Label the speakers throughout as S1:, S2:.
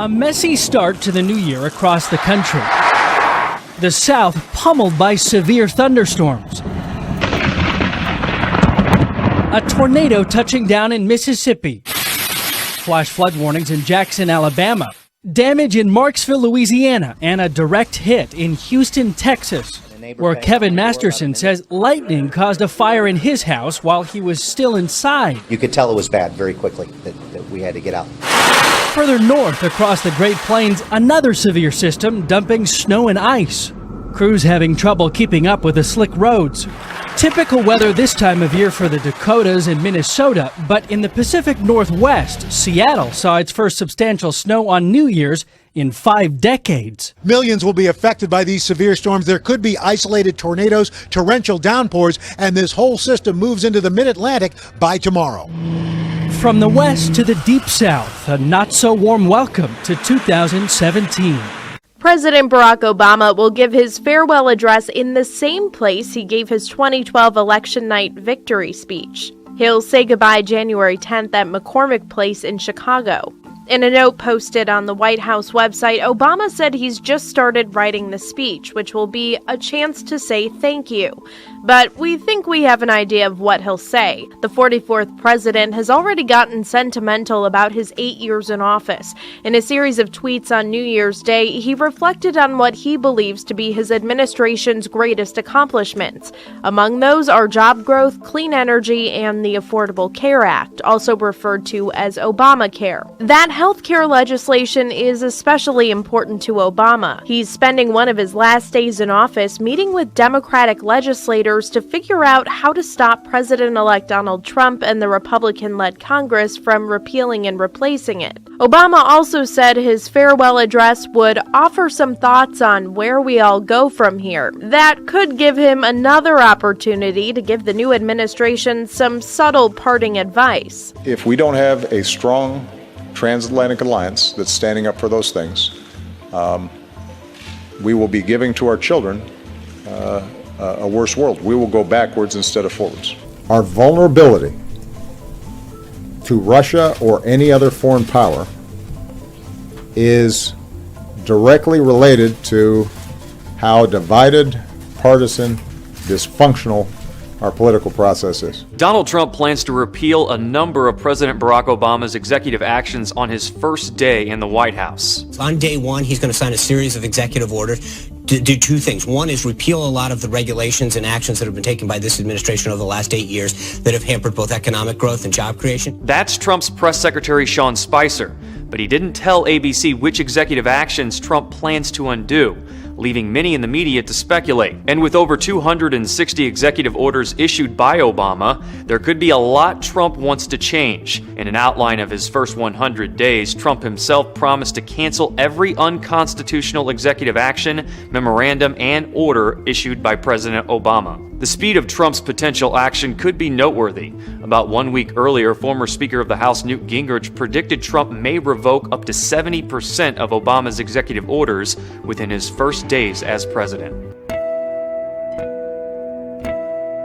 S1: A messy start to the new year across the country. The South pummeled by severe thunderstorms. A tornado touching down in Mississippi. Flash flood warnings in Jackson, Alabama. Damage in Marksville, Louisiana, and a direct hit in Houston, Texas, where Kevin Masterson says lightning caused a fire in his house while he was still inside.
S2: You could tell it was bad very quickly, that we had to get out.
S1: Further north across the Great Plains, another severe system dumping snow and ice. Crews having trouble keeping up with the slick roads. Typical weather this time of year for the Dakotas and Minnesota, but in the Pacific Northwest, Seattle saw its first substantial snow on New Year's in 5 decades.
S3: Millions will be affected by these severe storms. There could be isolated tornadoes, torrential downpours, and this whole system moves into the mid-Atlantic by tomorrow.
S1: From the west to the deep south, a not-so-warm welcome to 2017.
S4: President Barack Obama will give his farewell address in the same place he gave his 2012 election night victory speech. He'll say goodbye January 10th at McCormick Place in Chicago. In a note posted on the White House website, Obama said he's just started writing the speech, which will be a chance to say thank you. But we think we have an idea of what he'll say. The 44th president has already gotten sentimental about his 8 years in office. In a series of tweets on New Year's Day, he reflected on what he believes to be his administration's greatest accomplishments. Among those are job growth, clean energy, and the Affordable Care Act, also referred to as Obamacare. That health care legislation is especially important to Obama. He's spending one of his last days in office meeting with Democratic legislators to figure out how to stop President-elect Donald Trump and the Republican-led Congress from repealing and replacing it. Obama also said his farewell address would offer some thoughts on where we all go from here. That could give him another opportunity to give the new administration some subtle parting advice.
S5: If we don't have a strong transatlantic alliance that's standing up for those things, we will be giving to our children a worse world. We will go backwards instead of forwards.
S6: Our vulnerability to Russia or any other foreign power is directly related to how divided, partisan, dysfunctional our political process is.
S7: Donald Trump plans to repeal a number of President Barack Obama's executive actions on his first day in the White House.
S8: On day one, he's going to sign a series of executive orders to do two things. One is repeal a lot of the regulations and actions that have been taken by this administration over the last 8 years that have hampered both economic growth and job creation.
S7: That's Trump's press secretary, Sean Spicer, but he didn't tell ABC which executive actions Trump plans to undo, leaving many in the media to speculate. And with over 260 executive orders issued by Obama, there could be a lot Trump wants to change. In an outline of his first 100 days, Trump himself promised to cancel every unconstitutional executive action, memorandum, and order issued by President Obama. The speed of Trump's potential action could be noteworthy. About 1 week earlier, former Speaker of the House Newt Gingrich predicted Trump may revoke up to 70% of Obama's executive orders within his first days as president.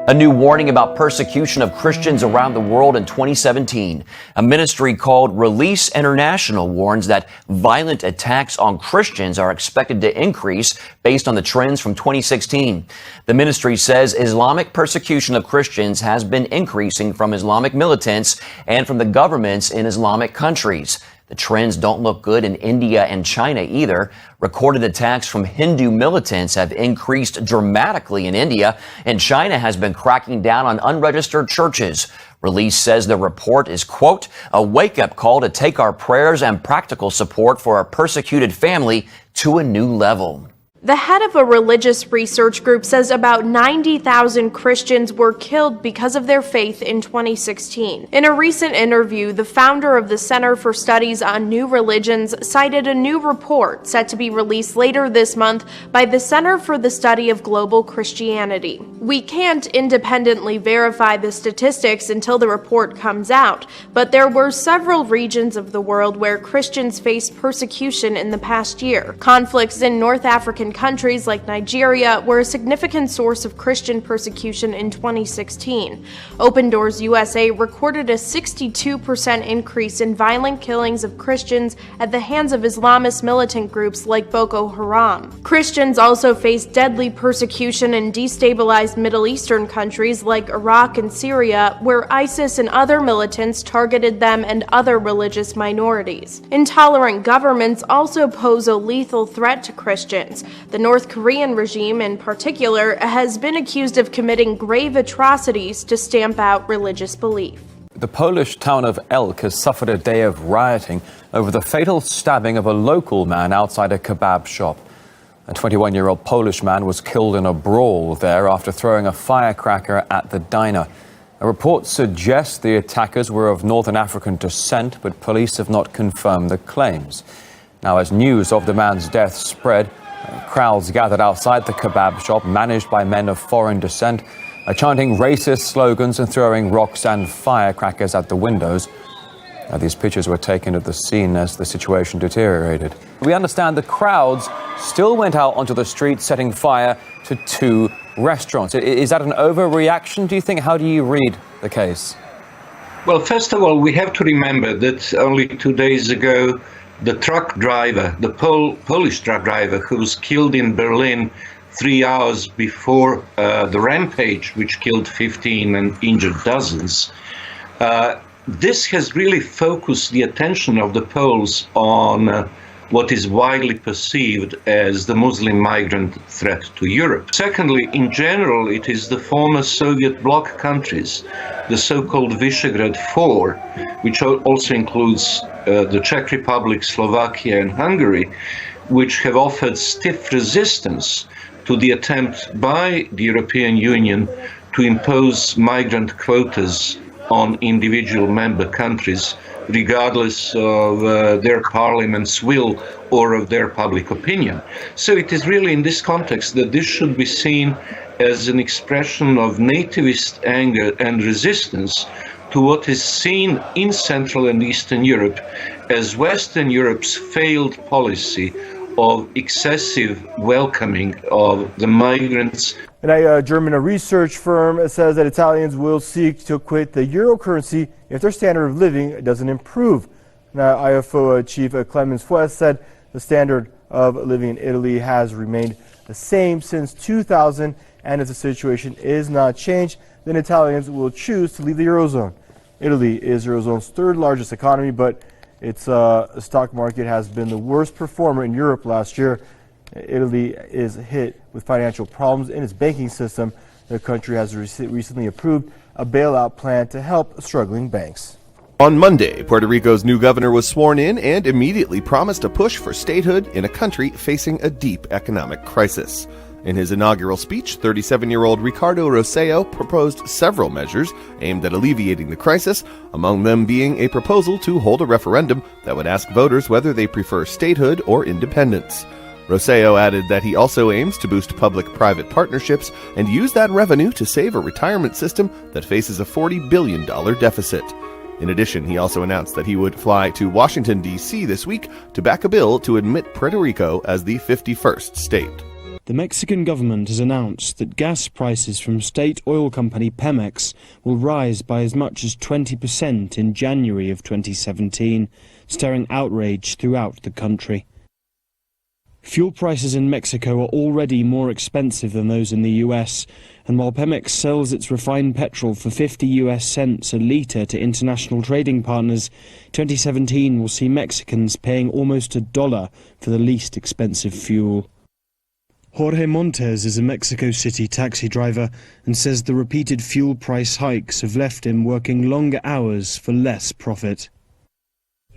S9: A new warning about persecution of Christians around the world in 2017. A ministry called Release International warns that violent attacks on Christians are expected to increase based on the trends from 2016. The ministry says Islamic persecution of Christians has been increasing from Islamic militants and from the governments in Islamic countries. The trends don't look good in India and China either. Recorded attacks from Hindu militants have increased dramatically in India, and China has been cracking down on unregistered churches. Release says the report is, quote, a wake-up call to take our prayers and practical support for our persecuted family to a new level.
S4: The head of a religious research group says about 90,000 Christians were killed because of their faith in 2016. In a recent interview, the founder of the Center for Studies on New Religions cited a new report set to be released later this month by the Center for the Study of Global Christianity. We can't independently verify the statistics until the report comes out, but there were several regions of the world where Christians faced persecution in the past year. Conflicts in North African countries like Nigeria were a significant source of Christian persecution in 2016. Open Doors USA recorded a 62% increase in violent killings of Christians at the hands of Islamist militant groups like Boko Haram. Christians also face deadly persecution in destabilized Middle Eastern countries like Iraq and Syria, where ISIS and other militants targeted them and other religious minorities. Intolerant governments also pose a lethal threat to Christians. The North Korean regime, in particular, has been accused of committing grave atrocities to stamp out religious belief.
S10: The Polish town of Elk has suffered a day of rioting over the fatal stabbing of a local man outside a kebab shop. A 21-year-old Polish man was killed in a brawl there after throwing a firecracker at the diner. A report suggests the attackers were of Northern African descent, but police have not confirmed the claims. Now, as news of the man's death spread, crowds gathered outside the kebab shop, managed by men of foreign descent, chanting racist slogans and throwing rocks and firecrackers at the windows. Now, these pictures were taken at the scene as the situation deteriorated. We understand the crowds still went out onto the street, setting fire to 2 restaurants. Is that an overreaction, do you think? How do you read the case?
S11: Well, first of all, we have to remember that only 2 days ago, the truck driver, the Polish truck driver who was killed in Berlin 3 hours before the rampage, which killed 15 and injured dozens, this has really focused the attention of the Poles on what is widely perceived as the Muslim migrant threat to Europe. Secondly, in general, it is the former Soviet bloc countries, the so-called Visegrad 4, which also includes the Czech Republic, Slovakia, and Hungary, which have offered stiff resistance to the attempt by the European Union to impose migrant quotas on individual member countries, regardless of their parliament's will or of their public opinion. So it is really in this context that this should be seen as an expression of nativist anger and resistance to what is seen in Central and Eastern Europe as Western Europe's failed policy of excessive welcoming of the migrants.
S12: And a German research firm says that Italians will seek to quit the euro currency if their standard of living doesn't improve. Now, IFO Chief Clemens Fuess said the standard of living in Italy has remained the same since 2000, and if the situation is not changed, then Italians will choose to leave the Eurozone. Italy is the Eurozone's 3rd largest economy, but its stock market has been the worst performer in Europe last year. Italy is hit with financial problems in its banking system. The country has recently approved a bailout plan to help struggling banks.
S13: On Monday, Puerto Rico's new governor was sworn in and immediately promised a push for statehood in a country facing a deep economic crisis. In his inaugural speech, 37-year-old Ricardo Rossello proposed several measures aimed at alleviating the crisis, among them being a proposal to hold a referendum that would ask voters whether they prefer statehood or independence. Rossello added that he also aims to boost public-private partnerships and use that revenue to save a retirement system that faces a $40 billion deficit. In addition, he also announced that he would fly to Washington, D.C. this week to back a bill to admit Puerto Rico as the 51st state.
S14: The Mexican government has announced that gas prices from state oil company Pemex will rise by as much as 20% in January of 2017, stirring outrage throughout the country. Fuel prices in Mexico are already more expensive than those in the US, and while Pemex sells its refined petrol for 50 US cents a litre to international trading partners, 2017 will see Mexicans paying almost $1 for the least expensive fuel. Jorge Montes is a Mexico City taxi driver and says the repeated fuel price hikes have left him working longer hours for less profit.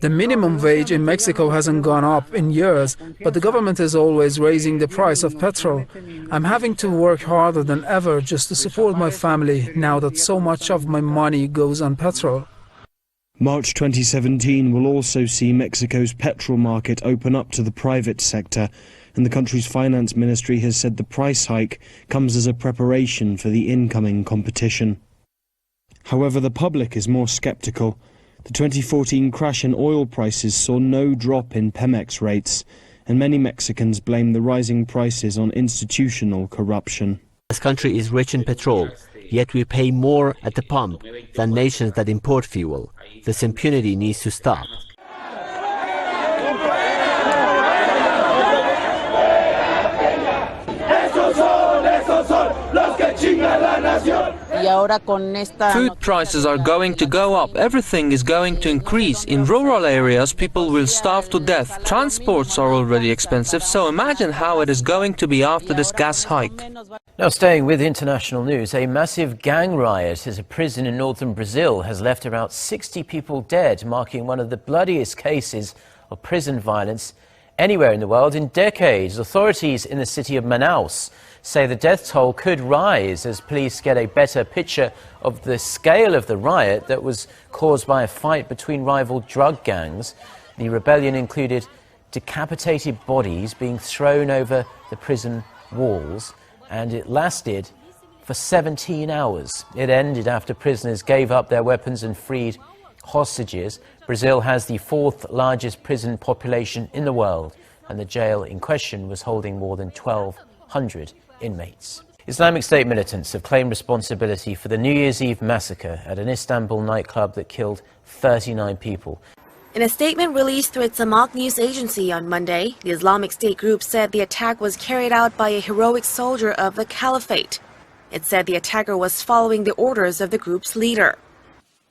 S15: The minimum wage in Mexico hasn't gone up in years, but the government is always raising the price of petrol. I'm having to work harder than ever just to support my family now that so much of my money goes on petrol.
S14: March 2017 will also see Mexico's petrol market open up to the private sector, and the country's finance ministry has said the price hike comes as a preparation for the incoming competition. However, the public is more sceptical. The 2014 crash in oil prices saw no drop in Pemex rates, and many Mexicans blame the rising prices on institutional corruption.
S16: This country is rich in petrol, yet we pay more at the pump than nations that import fuel. This impunity needs to stop.
S17: Food prices are going to go up. Everything is going to increase. In rural areas, people will starve to death. Transports are already expensive, so imagine how it is going to be after this gas hike.
S18: Now, staying with international news, a massive gang riot at a prison in northern Brazil has left around 60 people dead, marking one of the bloodiest cases of prison violence anywhere in the world in decades. Authorities in the city of Manaus say the death toll could rise as police get a better picture of the scale of the riot that was caused by a fight between rival drug gangs. The rebellion included decapitated bodies being thrown over the prison walls, and it lasted for 17 hours. It ended after prisoners gave up their weapons and freed hostages. Brazil has the fourth largest prison population in the world, and the jail in question was holding more than 1,200 inmates. Islamic State militants have claimed responsibility for the New Year's Eve massacre at an Istanbul nightclub that killed 39 people.
S19: In a statement released through its Amaq news agency on Monday, the Islamic State group said the attack was carried out by a heroic soldier of the caliphate. It said the attacker was following the orders of the group's leader.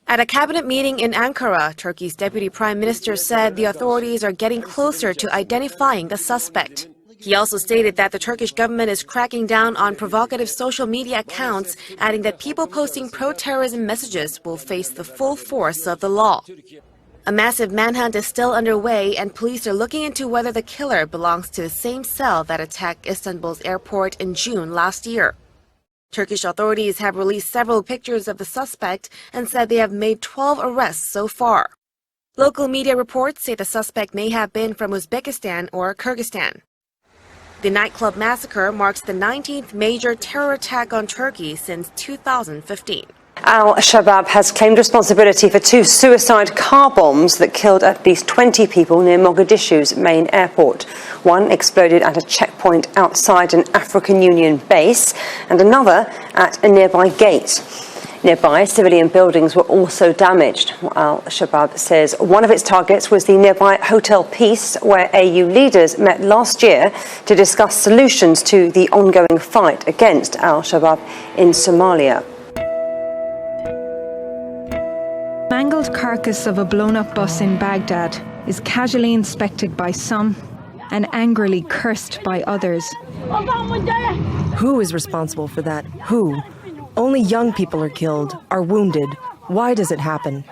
S19: At a cabinet meeting in Ankara, Turkey's deputy prime minister said the authorities are getting closer to identifying the suspect. He also stated that the Turkish government is cracking down on provocative social media accounts, adding that people posting pro-terrorism messages will face the full force of the law. A massive manhunt is still underway, and police are looking into whether the killer belongs to the same cell that attacked Istanbul's airport in June last year. Turkish authorities have released several pictures of the suspect and said they have made 12 arrests so far. Local media reports say the suspect may have been from Uzbekistan or Kyrgyzstan. The nightclub massacre marks the 19th major terror attack on Turkey since 2015.
S20: Al-Shabaab has claimed responsibility for 2 suicide car bombs that killed at least 20 people near Mogadishu's main airport. One exploded at a checkpoint outside an African Union base and another at a nearby gate. Nearby, civilian buildings were also damaged. Al-Shabaab says one of its targets was the nearby Hotel Peace, where AU leaders met last year to discuss solutions to the ongoing fight against Al-Shabaab in Somalia.
S21: Mangled carcass of a blown-up bus in Baghdad is casually inspected by some and angrily cursed by others.
S22: Who is responsible for that? Who? Only young people are killed, are wounded. Why does it happen?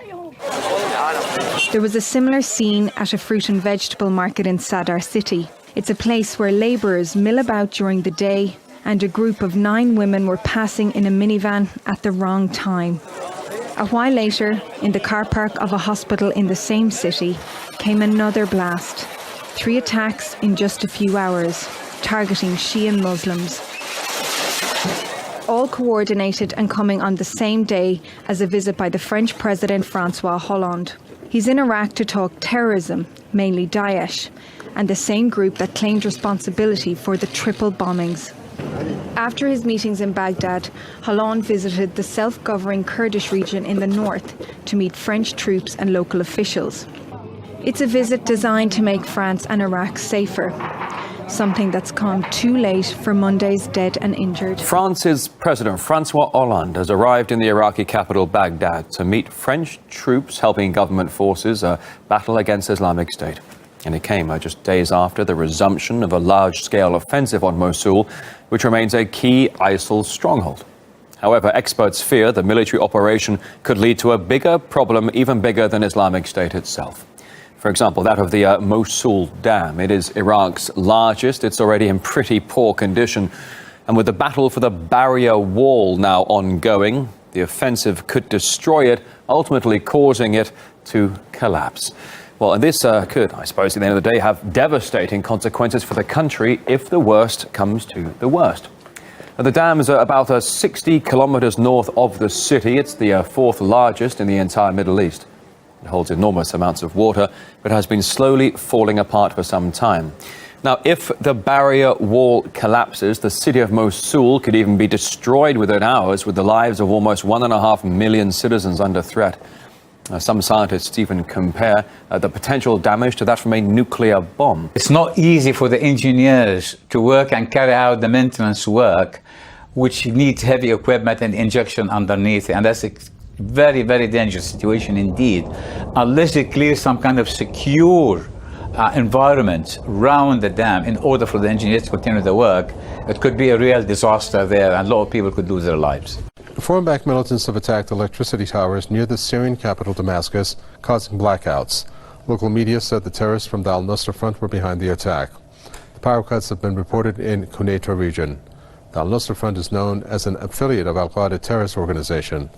S21: There was a similar scene at a fruit and vegetable market in Sadr city. It's a place where labourers mill about during the day, and a group of 9 women were passing in a minivan at the wrong time. A while later, in the car park of a hospital in the same city, came another blast. 3 attacks in just a few hours, targeting Shia Muslims. All coordinated and coming on the same day as a visit by the French President François Hollande. He's in Iraq to talk terrorism, mainly Daesh, and the same group that claimed responsibility for the triple bombings. After his meetings in Baghdad, Hollande visited the self-governing Kurdish region in the north to meet French troops and local officials. It's a visit designed to make France and Iraq safer, something that's come too late for Monday's dead and injured.
S10: France's President François Hollande has arrived in the Iraqi capital Baghdad to meet French troops helping government forces battle against Islamic State. And it came just days after the resumption of a large-scale offensive on Mosul, which remains a key ISIL stronghold. However, experts fear the military operation could lead to a bigger problem, even bigger than Islamic State itself. For example, that of the Mosul Dam. It is Iraq's largest. It's already in pretty poor condition. And with the battle for the barrier wall now ongoing, the offensive could destroy it, ultimately causing it to collapse. Well, and this could, I suppose, at the end of the day, have devastating consequences for the country if the worst comes to the worst. Now, the dam is about 60 kilometers north of the city. It's the 4th largest in the entire Middle East. It holds enormous amounts of water, but has been slowly falling apart for some time. Now, if the barrier wall collapses, the city of Mosul could even be destroyed within hours, with the lives of almost 1.5 million citizens under threat. Some scientists even compare the potential damage to that from a nuclear bomb.
S2: It's not easy for the engineers to work and carry out the maintenance work, which needs heavy equipment and injection underneath it. And that's a very, very dangerous situation indeed. Unless it clears some kind of secure environment around the dam in order for the engineers to continue the work, it could be a real disaster there and a lot of people could lose their lives.
S3: Foreign-backed militants have attacked electricity towers near the Syrian capital Damascus, causing blackouts. Local media said the terrorists from the al-Nusra Front were behind the attack. The power cuts have been reported in Quneitra region. The al-Nusra Front is known as an affiliate of al-Qaeda terrorist organization.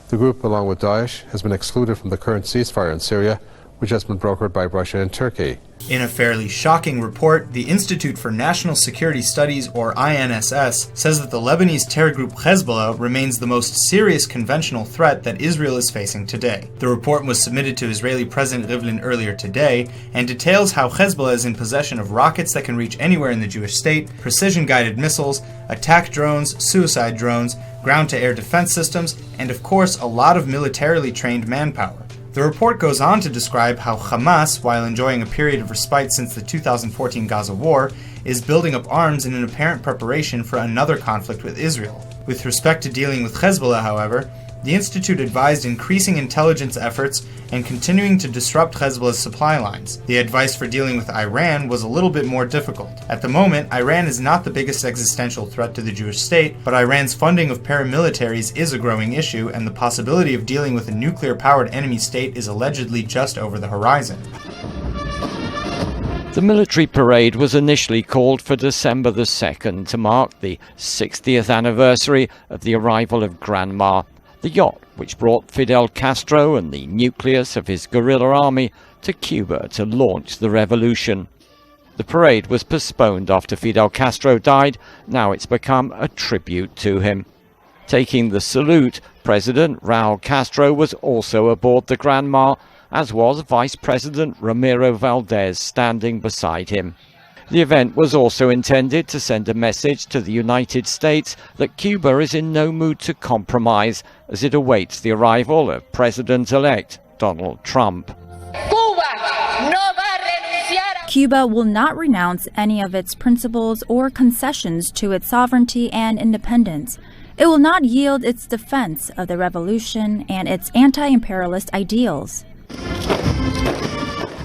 S3: The group, along with Daesh, has been excluded from the current ceasefire in Syria, which has been brokered by Russia and Turkey.
S23: In a fairly shocking report, the Institute for National Security Studies, or INSS, says that the Lebanese terror group Hezbollah remains the most serious conventional threat that Israel is facing today. The report was submitted to Israeli President Rivlin earlier today and details how Hezbollah is in possession of rockets that can reach anywhere in the Jewish state, precision-guided missiles, attack drones, suicide drones, ground-to-air defense systems, and of course a lot of militarily trained manpower. The report goes on to describe how Hamas, while enjoying a period of respite since the 2014 Gaza war, is building up arms in an apparent preparation for another conflict with Israel. With respect to dealing with Hezbollah, however, the Institute advised increasing intelligence efforts and continuing to disrupt Hezbollah's supply lines. The advice for dealing with Iran was a little bit more difficult. At the moment, Iran is not the biggest existential threat to the Jewish state, but Iran's funding of paramilitaries is a growing issue, and the possibility of dealing with a nuclear-powered enemy state is allegedly just over the horizon.
S24: The military parade was initially called for December the 2nd to mark the 60th anniversary of the arrival of Granma, the yacht which brought Fidel Castro and the nucleus of his guerrilla army to Cuba to launch the revolution. The parade was postponed after Fidel Castro died. Now it's become a tribute to him. Taking the salute, President Raul Castro was also aboard the Granma, as was Vice President Ramiro Valdez standing beside him. The event was also intended to send a message to the United States that Cuba is in no mood to compromise as it awaits the arrival of President-elect Donald Trump.
S25: Cuba will not renounce any of its principles or concessions to its sovereignty and independence. It will not yield its defense of the revolution and its anti-imperialist ideals.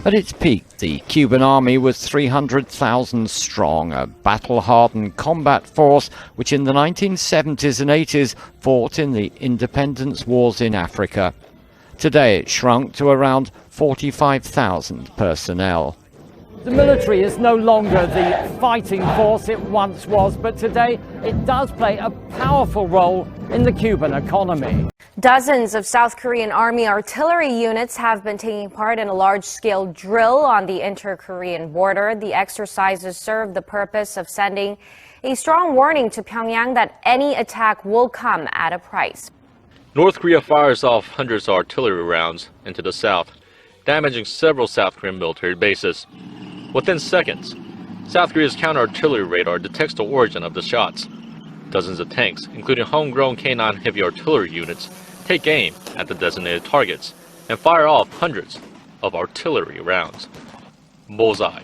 S24: At its peak, the Cuban army was 300,000 strong, a battle-hardened combat force which in the 1970s and 80s fought in the independence wars in Africa. Today it shrunk to around 45,000 personnel.
S1: The military is no longer the fighting force it once was, but today it does play a powerful role in the Cuban economy.
S26: Dozens of South Korean Army artillery units have been taking part in a large-scale drill on the inter-Korean border. The exercises serve the purpose of sending a strong warning to Pyongyang that any attack will come at a price.
S27: North Korea fires off hundreds of artillery rounds into the south, damaging several South Korean military bases. Within seconds, South Korea's counter-artillery radar detects the origin of the shots. Dozens of tanks, including homegrown K9 heavy artillery units, take aim at the designated targets and fire off hundreds of artillery rounds. Bullseye.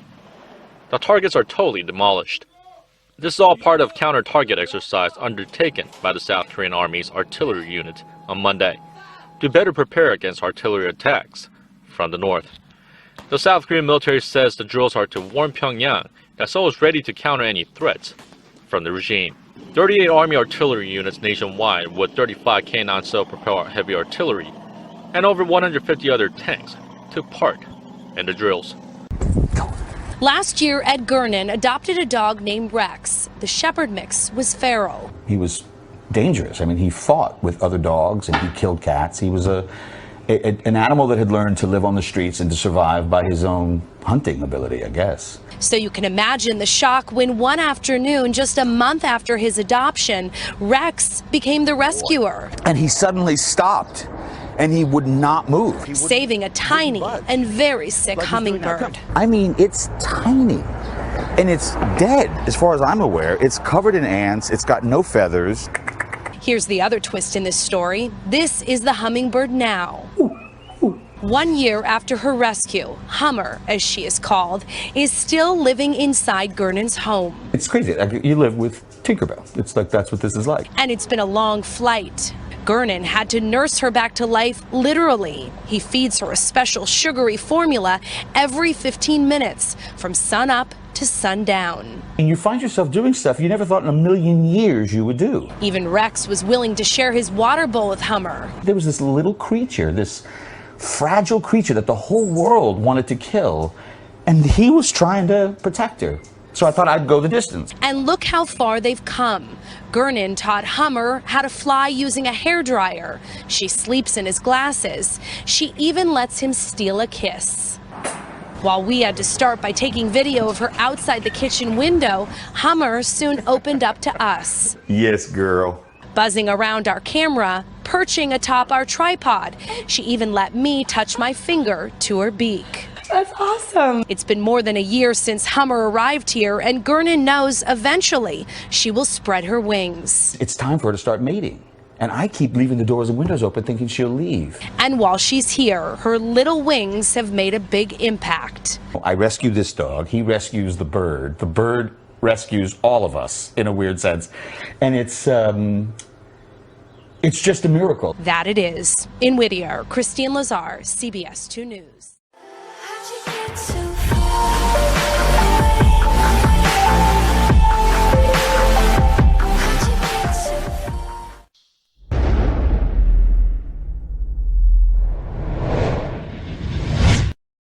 S27: The targets are totally demolished. This is all part of counter-target exercise undertaken by the South Korean Army's artillery unit on Monday to better prepare against artillery attacks from the north. The South Korean military says the drills are to warn Pyongyang that Seoul is ready to counter any threats from the regime. 38 Army artillery units nationwide with 35 K9 self-propelled heavy artillery and over 150 other tanks took part in the drills.
S28: Last year, Ed Gernon adopted a dog named Rex. The shepherd mix was feral.
S29: He was dangerous. I mean, he fought with other dogs and he killed cats. He was an animal that had learned to live on the streets and to survive by his own hunting ability, I guess.
S28: So you can imagine the shock when one afternoon, just a month after his adoption, Rex became the rescuer.
S29: And he suddenly stopped and he would not move.
S28: Saving a tiny and very sick hummingbird.
S29: I mean, it's tiny. And it's dead, as far as I'm aware. It's covered in ants. It's got no feathers.
S28: Here's the other twist in this story. This is the hummingbird now. 1 year after her rescue, Hummer, as she is called, is still living inside Gernon's home.
S29: It's crazy. Like, you live with Tinkerbell. It's like that's what this is like.
S28: And it's been a long flight. Gernon had to nurse her back to life literally. He feeds her a special sugary formula every 15 minutes from sun up to sundown.
S29: And you find yourself doing stuff you never thought in a million years you would do.
S28: Even Rex was willing to share his water bowl with Hummer.
S29: There was this little creature, this fragile creature that the whole world wanted to kill, and he was trying to protect her. So I thought I'd go the distance.
S28: And look how far they've come. Gernon taught Hummer how to fly using a hairdryer. She sleeps in his glasses. She even lets him steal a kiss. While we had to start by taking video of her outside the kitchen window, Hummer soon opened up to us.
S29: Yes, girl.
S28: Buzzing around our camera, perching atop our tripod. She even let me touch my finger to her beak.
S4: That's awesome.
S28: It's been more than a year since Hummer arrived here, and Gernon knows eventually she will spread her wings.
S29: It's time for her to start mating. And I keep leaving the doors and windows open thinking she'll leave.
S28: And while she's here, her little wings have made a big impact.
S29: I rescue this dog. He rescues the bird. The bird rescues all of us in a weird sense. And it's just a miracle.
S28: That it is. In Whittier, Christine Lazar, CBS 2 News.